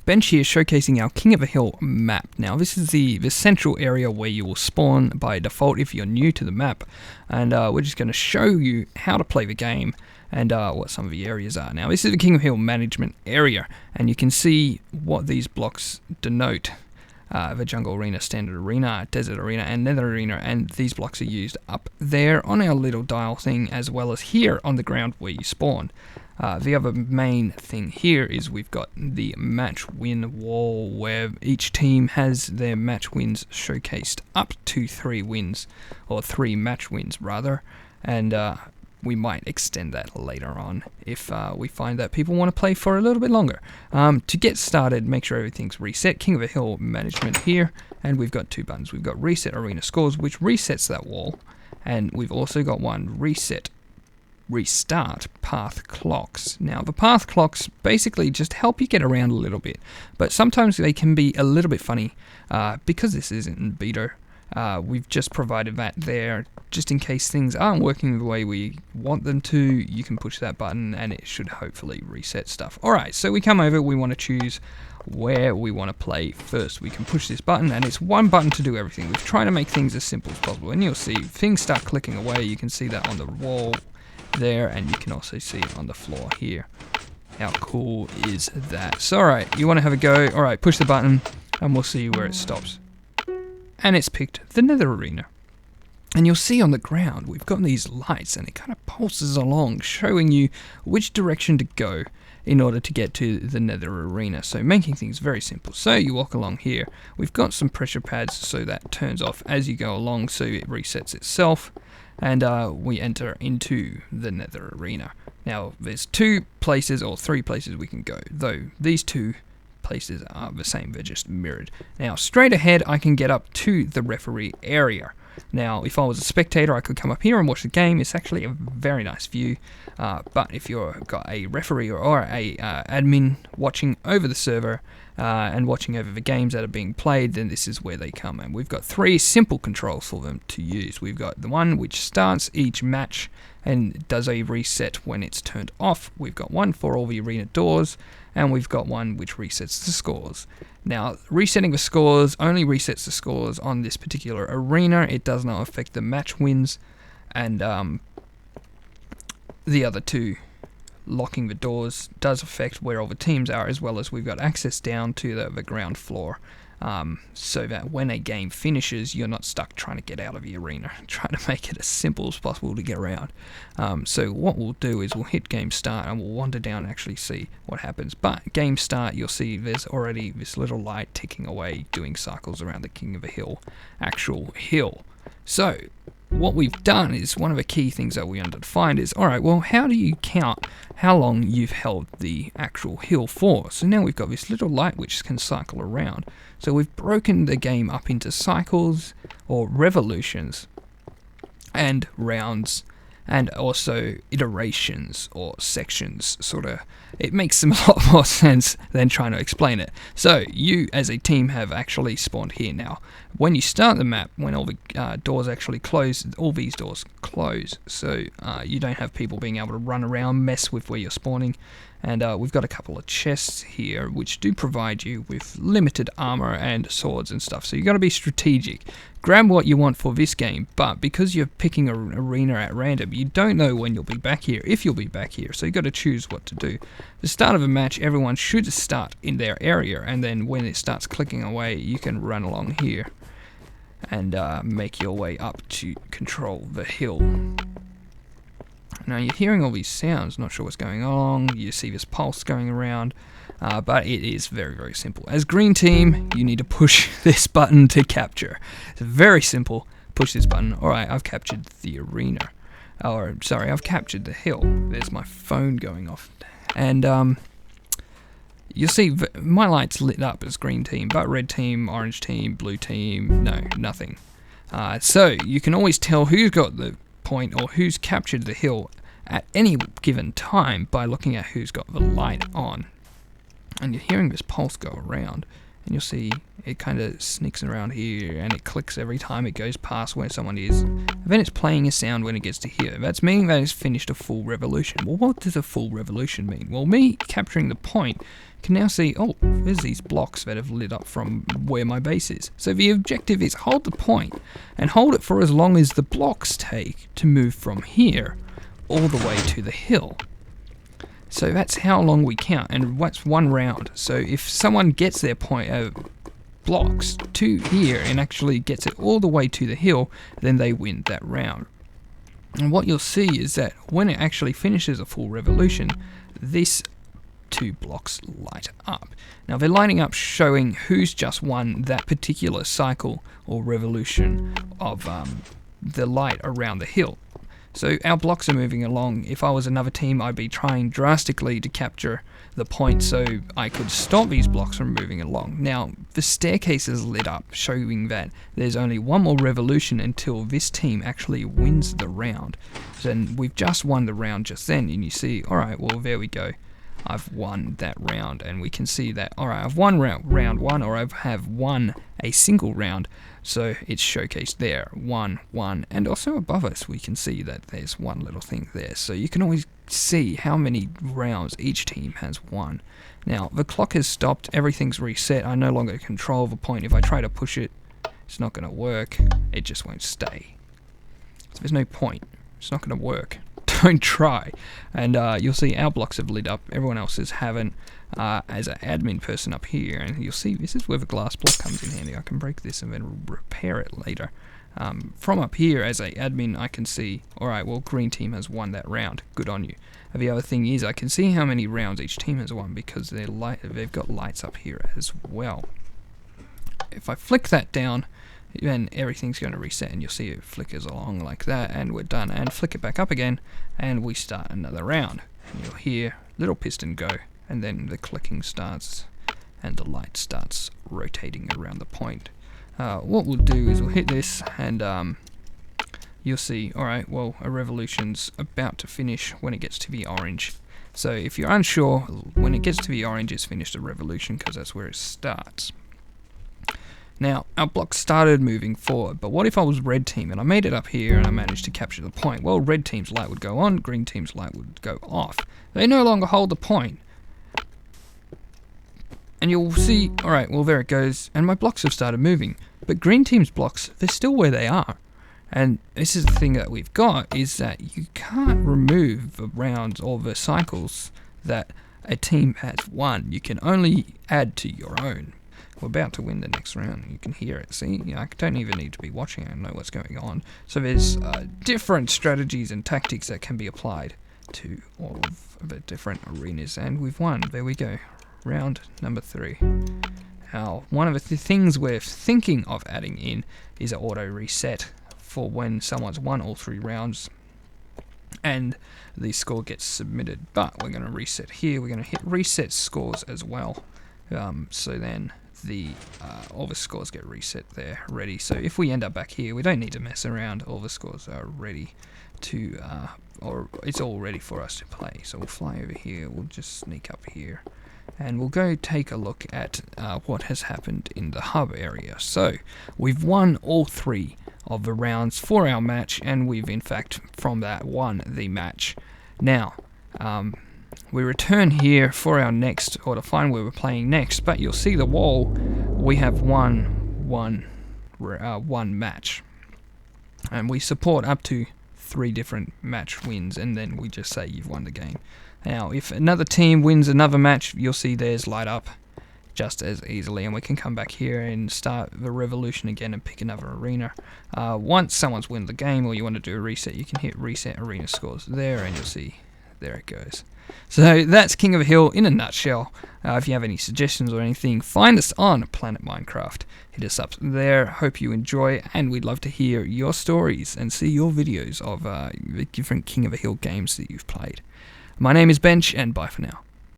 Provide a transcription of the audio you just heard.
bench here showcasing our King of a Hill map. Now this is the central area where you will spawn by default if you're new to the map, and we're just going to show you how to play the game and what some of the areas are. Now this is the King of Hill management area, and you can see what these blocks denote. The Jungle Arena, Standard Arena, Desert Arena, and Nether Arena, and these blocks are used up there on our little dial thing, as well as here on the ground where you spawn. The other main thing here is we've got the match win wall, where each team has their match wins showcased up to 3 wins, or 3 match wins rather, and we might extend that later on if we find that people want to play for a little bit longer. To get started, make sure everything's reset. King of a Hill management here, and we've got 2 buttons. We've got reset arena scores, which resets that wall, and we've also got one restart path clocks. Now the path clocks basically just help you get around a little bit, but sometimes they can be a little bit funny because this isn't in beta. We've just provided that there just in case things aren't working the way we want them to. You can push that button and it should hopefully reset stuff. Alright, so we come over, we want to choose where we want to play first. We can push this button, and it's one button to do everything. We've tried to make things as simple as possible, and you'll see things start clicking away. You can see that on the wall there, and you can also see it on the floor here. How cool is that? So alright, you want to have a go. Alright, push the button and we'll see where it stops. And it's picked the Nether Arena. And you'll see on the ground we've got these lights, and it kind of pulses along, showing you which direction to go in order to get to the Nether Arena. So making things very simple. So you walk along here. We've got some pressure pads so that turns off as you go along, so it resets itself. And we enter into the Nether Arena. Now there's 2 places or 3 places we can go, though these 2 places are the same, they're just mirrored. Now straight ahead I can get up to the referee area. Now if I was a spectator I could come up here and watch the game. It's actually a very nice view, but if you've got a referee or a admin watching over the server and watching over the games that are being played, then this is where they come. And we've got 3 simple controls for them to use. We've got the one which starts each match and does a reset when it's turned off. We've got one for all the arena doors, and we've got one which resets the scores. Now, resetting the scores only resets the scores on this particular arena. It does not affect the match wins, and the other 2, locking the doors, does affect where all the teams are, as well as we've got access down to the ground floor, so that when a game finishes, you're not stuck trying to get out of the arena, trying to make it as simple as possible to get around. So what we'll do is we'll hit game start and we'll wander down and actually see what happens. But game start, you'll see there's already this little light ticking away, doing cycles around the King of a Hill, actual hill. So what we've done is, one of the key things that we wanted to find is, alright, well, how do you count how long you've held the actual hill for? So now we've got this little light which can cycle around. So we've broken the game up into cycles, or revolutions, and rounds, and also iterations or sections, sort of. It makes a lot more sense than trying to explain it. So you as a team have actually spawned here now. When you start the map, when all the doors actually close, all these doors close, so you don't have people being able to run around, mess with where you're spawning. And we've got a couple of chests here which do provide you with limited armor and swords and stuff, so you've got to be strategic. Grab what you want for this game, but because you're picking an arena at random, you don't know when you'll be back here, if you'll be back here, so you've got to choose what to do. The start of a match, everyone should start in their area, and then when it starts clicking away, you can run along here and make your way up to control the hill. Now you're hearing all these sounds, not sure what's going on, you see this pulse going around, but it is very, very simple. As green team, you need to push this button to capture. It's very simple, push this button. Alright, I've captured the arena. Or, sorry, I've captured the hill. There's my phone going off. And you'll see my light's lit up as green team, but red team, orange team, blue team, no, nothing. So you can always tell who's got the point or who's captured the hill at any given time by looking at who's got the light on. And you're hearing this pulse go around, and you'll see it kind of sneaks around here, and it clicks every time it goes past where someone is. And then it's playing a sound when it gets to here. That's meaning that it's finished a full revolution. Well, what does a full revolution mean? Well, me capturing the point can now see, oh, there's these blocks that have lit up from where my base is. So the objective is hold the point, and hold it for as long as the blocks take to move from here all the way to the hill. So that's how long we count, and what's 1 round. So if someone gets their point blocks to here and actually gets it all the way to the hill, then they win that round. And what you'll see is that when it actually finishes a full revolution, this 2 blocks light up. Now they're lighting up, showing who's just won that particular cycle or revolution of the light around the hill. So our blocks are moving along. If I was another team, I'd be trying drastically to capture the point so I could stop these blocks from moving along. Now, the staircase is lit up, showing that there's only 1 more revolution until this team actually wins the round. So then we've just won the round just then, and you see, alright, well, there we go. I've won that round, and we can see that, alright, I've won round 1, or I have won a single round. So it's showcased there, 1, 1, and also above us we can see that there's one little thing there. So you can always see how many rounds each team has won. Now the clock has stopped, everything's reset, I no longer control the point. If I try to push it, it's not going to work, it just won't stay. So there's no point, it's not going to work. Don't try. And you'll see our blocks have lit up, everyone else's haven't. As an admin person up here, and you'll see this is where the glass block comes in handy. I can break this and then repair it later. From up here as an admin I can see, alright, well, green team has won that round, good on you. And the other thing is I can see how many rounds each team has won because they've got lights up here as well. If I flick that down, then everything's going to reset, and you'll see it flickers along like that, and we're done. And flick it back up again, and we start another round. And you'll hear little piston go, and then the clicking starts, and the light starts rotating around the point. What we'll do is we'll hit this, and you'll see, alright, well, a revolution's about to finish when it gets to the orange. So if you're unsure, when it gets to the orange, it's finished a revolution, because that's where it starts. Now, our block started moving forward, but what if I was red team and I made it up here and I managed to capture the point? Well, red team's light would go on, green team's light would go off. They no longer hold the point. And you'll see, alright, well, there it goes, and my blocks have started moving. But green team's blocks, they're still where they are. And this is the thing that we've got, is that you can't remove the rounds or the cycles that a team has won. You can only add to your own. We're about to win the next round. You can hear it. See, I don't even need to be watching. I know what's going on. So there's different strategies and tactics that can be applied to all of the different arenas, and we've won. There we go. Round number 3. Now, one of the things we're thinking of adding in is an auto reset for when someone's won all 3 rounds and the score gets submitted. But we're going to reset here. We're going to hit reset scores as well. So then all the scores get reset there, ready. So if we end up back here, we don't need to mess around. All the scores are ready to, or it's all ready for us to play. So we'll fly over here. We'll just sneak up here, and we'll go take a look at what has happened in the hub area. So we've won all 3 of the rounds for our match, and we've in fact from that won the match. Now, we return here for our next, or to find where we're playing next, but you'll see the wall, we have won one match. And we support up to 3 different match wins, and then we just say you've won the game. Now, if another team wins another match, you'll see theirs light up just as easily, and we can come back here and start the revolution again and pick another arena. Once someone's won the game, or you want to do a reset, you can hit reset arena scores there, and you'll see there it goes. So that's King of a Hill in a nutshell. If you have any suggestions or anything, find us on Planet Minecraft. Hit us up there. Hope you enjoy, and we'd love to hear your stories and see your videos of the different King of a Hill games that you've played. My name is Bench, and bye for now.